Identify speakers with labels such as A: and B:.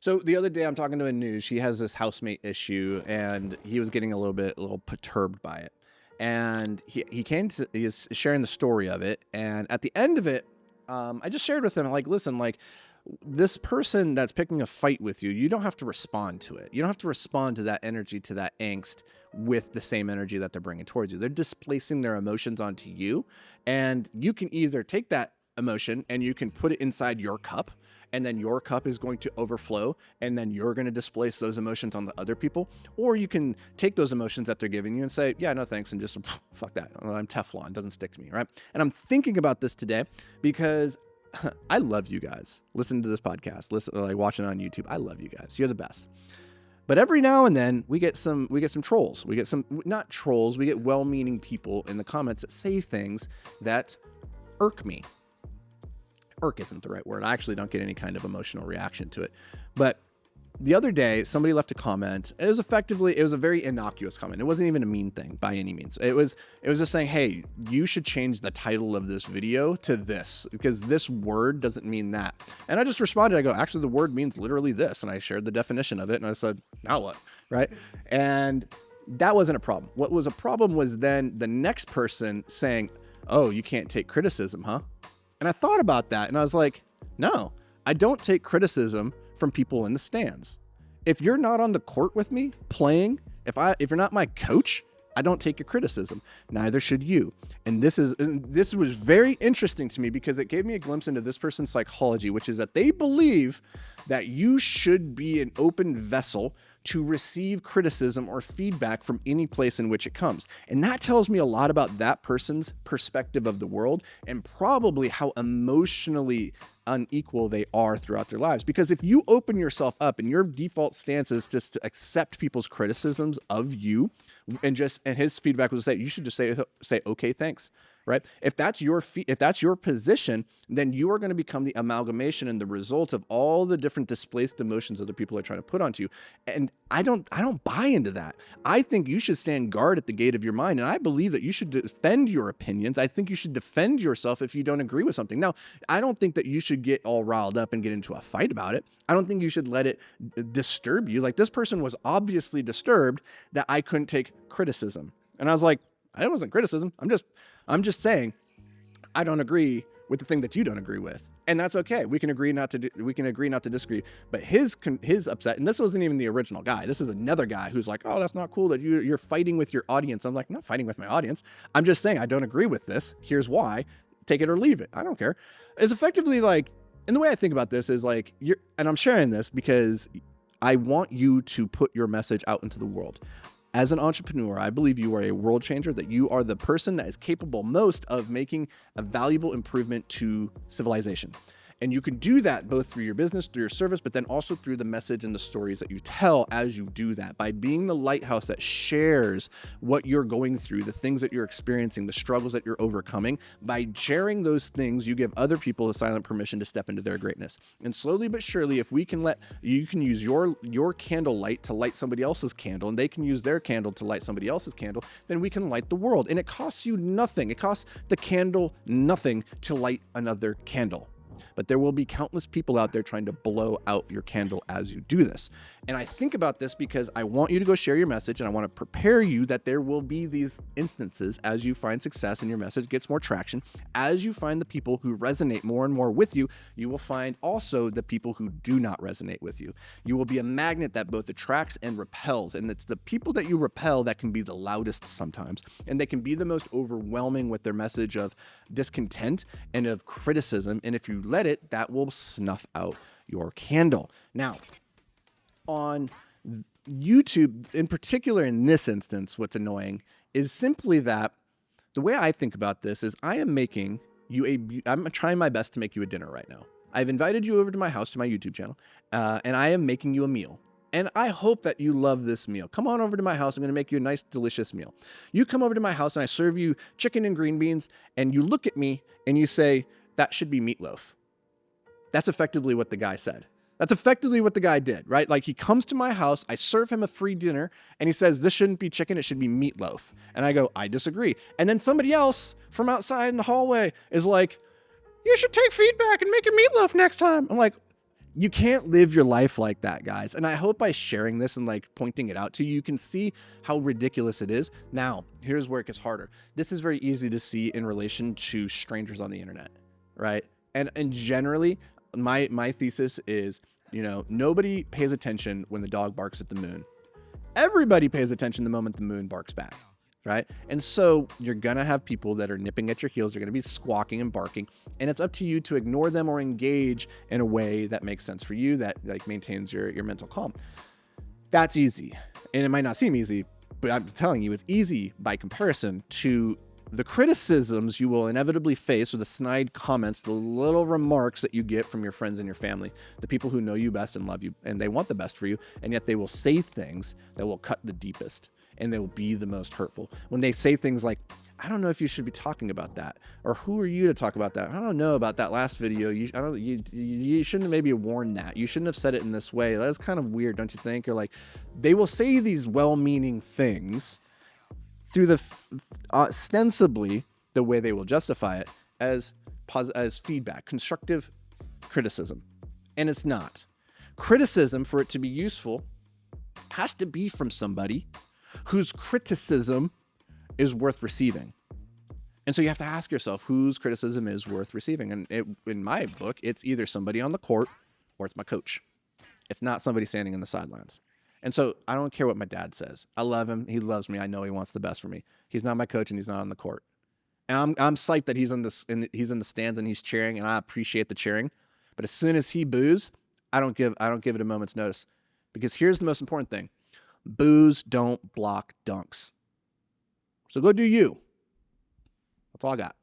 A: So the other day I'm talking to a news. She has this housemate issue, and he was getting a little perturbed by it. And he is sharing the story of it. And at the end of it, I just shared with him, like, listen, like, this person that's picking a fight with you, you don't have to respond to it. You don't have to respond to that energy, to that angst with the same energy that they're bringing towards you. They're displacing their emotions onto you. And you can either take that emotion and you can put it inside your cup, and then your cup is going to overflow, and then you're going to displace those emotions on the other people. Or you can take those emotions that they're giving you and say, yeah, no thanks, and just fuck that. I'm Teflon, it doesn't stick to me, right? And I'm thinking about this today because I love you guys. Listen to this podcast, like watching it on YouTube. I love you guys. You're the best. But every now and then we get some trolls. We get some, not trolls, we get well-meaning people in the comments that say things that irk me. Irk isn't the right word. I actually don't get any kind of emotional reaction to it. But the other day, somebody left a comment. It was a very innocuous comment. It wasn't even a mean thing by any means. It was just saying, hey, you should change the title of this video to this, because this word doesn't mean that. And I just responded. I go, actually, the word means literally this. And I shared the definition of it. And I said, now what? Right? And that wasn't a problem. What was a problem was then the next person saying, oh, you can't take criticism, huh? And I thought about that, and I was like, no, I don't take criticism from people in the stands. If you're not on the court with me playing, if you're not my coach, I don't take your criticism. Neither should you. And this was very interesting to me because it gave me a glimpse into this person's psychology, which is that they believe that you should be an open vessel to receive criticism or feedback from any place in which it comes. And that tells me a lot about that person's perspective of the world and probably how emotionally unequal they are throughout their lives. Because if you open yourself up and your default stance is just to accept people's criticisms of you, and his feedback was to say, you should just say, okay, thanks. Right? If that's your position, then you are going to become the amalgamation and the result of all the different displaced emotions other people are trying to put onto you. And I don't buy into that. I think you should stand guard at the gate of your mind. And I believe that you should defend your opinions. I think you should defend yourself if you don't agree with something. Now, I don't think that you should get all riled up and get into a fight about it. I don't think you should let it disturb you. Like, this person was obviously disturbed that I couldn't take criticism. And I was like, it wasn't criticism. I'm just saying I don't agree with the thing that you don't agree with. And that's okay. We can agree not to disagree. But his upset, and this wasn't even the original guy. This is another guy who's like, oh, that's not cool that you're fighting with your audience. I'm like, I'm not fighting with my audience. I'm just saying I don't agree with this. Here's why. Take it or leave it. I don't care. It's effectively like, and the way I think about this is like, and I'm sharing this because I want you to put your message out into the world. As an entrepreneur, I believe you are a world changer, that you are the person that is capable most of making a valuable improvement to civilization. And you can do that both through your business, through your service, but then also through the message and the stories that you tell as you do that. By being the lighthouse that shares what you're going through, the things that you're experiencing, the struggles that you're overcoming, by sharing those things, you give other people a silent permission to step into their greatness. And slowly but surely, if you can use your candle light to light somebody else's candle, and they can use their candle to light somebody else's candle, then we can light the world. And it costs you nothing. It costs the candle nothing to light another candle. But there will be countless people out there trying to blow out your candle as you do this. And I think about this because I want you to go share your message, and I want to prepare you that there will be these instances as you find success and your message gets more traction. As you find the people who resonate more and more with you, you will find also the people who do not resonate with you. You will be a magnet that both attracts and repels. And it's the people that you repel that can be the loudest sometimes. And they can be the most overwhelming with their message of discontent and of criticism. And if you let it, that will snuff out your candle. Now, on YouTube, in particular in this instance, what's annoying is simply that the way I think about this is I'm trying my best to make you a dinner right now. I've invited you over to my house, to my YouTube channel, and I am making you a meal. And I hope that you love this meal. Come on over to my house. I'm going to make you a nice, delicious meal. You come over to my house and I serve you chicken and green beans, and you look at me and you say, that should be meatloaf. That's effectively what the guy said. That's effectively what the guy did, right? Like, he comes to my house, I serve him a free dinner, and he says, this shouldn't be chicken, it should be meatloaf. And I go, I disagree. And then somebody else from outside in the hallway is like, you should take feedback and make a meatloaf next time. I'm like, You can't live your life like that, guys. And I hope by sharing this and like pointing it out to you, you can see how ridiculous it is. Now, here's where it gets harder. This is very easy to see in relation to strangers on the internet, right? And generally, my thesis is, you know, nobody pays attention when the dog barks at the moon. Everybody pays attention the moment the moon barks back, right? And so you're gonna have people that are nipping at your heels. They're gonna be squawking and barking, and it's up to you to ignore them or engage in a way that makes sense for you, that like maintains your mental calm. That's easy, and it might not seem easy, but I'm telling you, it's easy by comparison to the criticisms you will inevitably face, or the snide comments, the little remarks that you get from your friends and your family, the people who know you best and love you, and they want the best for you, and yet they will say things that will cut the deepest, and they will be the most hurtful. When they say things like, I don't know if you should be talking about that, or who are you to talk about that? I don't know about that last video. You shouldn't have maybe warned that. You shouldn't have said it in this way. That's kind of weird, don't you think? Or like, they will say these well-meaning things through the ostensibly the way they will justify it as feedback, constructive criticism. And it's not. Criticism, for it to be useful, has to be from somebody whose criticism is worth receiving. And so you have to ask yourself whose criticism is worth receiving. And in my book, it's either somebody on the court or it's my coach. It's not somebody standing in the sidelines. And so I don't care what my dad says. I love him. He loves me. I know he wants the best for me. He's not my coach and he's not on the court. And I'm psyched that he's in the stands and he's cheering, and I appreciate the cheering. But as soon as he boos, I don't give it a moment's notice. Because here's the most important thing. Boos don't block dunks. So go do you. That's all I got.